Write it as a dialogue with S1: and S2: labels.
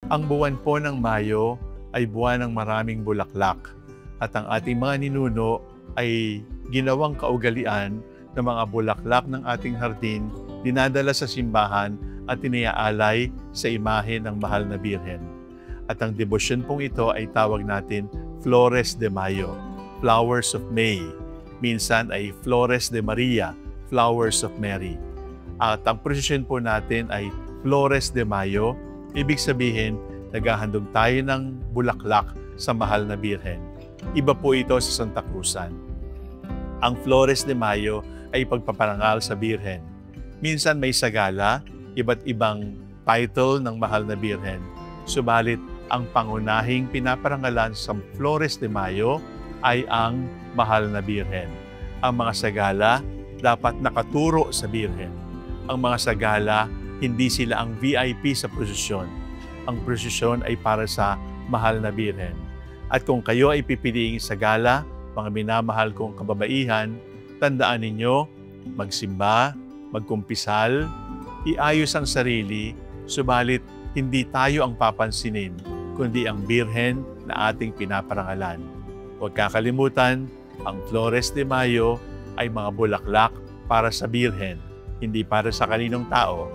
S1: Ang buwan po ng Mayo ay buwan ng maraming bulaklak at ang ating mga ninuno ay ginawang kaugalian ng mga bulaklak ng ating hardin, dinadala sa simbahan at iniaalay sa imahe ng mahal na Birhen. At ang debosyon pong ito ay tawag natin Flores de Mayo, Flowers of May. Minsan ay Flores de Maria, Flowers of Mary. At ang prosesyon po natin ay Flores de Mayo, ibig sabihin, naghahandog tayo ng bulaklak sa mahal na Birhen. Iba po ito sa Santa Cruzan. Ang Flores de Mayo ay pagpaparangal sa Birhen. Minsan may sagala, iba't ibang title ng mahal na Birhen. Subalit, ang pangunahing pinaparangalan sa Flores de Mayo ay ang mahal na Birhen. Ang mga sagala dapat nakaturo sa Birhen. Ang mga sagala, hindi sila ang VIP sa prosesyon. Ang prosesyon ay para sa mahal na Birhen. At kung kayo ay pipiliing sagala, mga minamahal kong kababaihan, tandaan ninyo, magsimba, magkumpisal, iayos ang sarili, subalit hindi tayo ang papansinin, kundi ang Birhen na ating pinaparangalan. Huwag kakalimutan, ang Flores de Mayo ay mga bulaklak para sa Birhen, hindi para sa kaninong tao.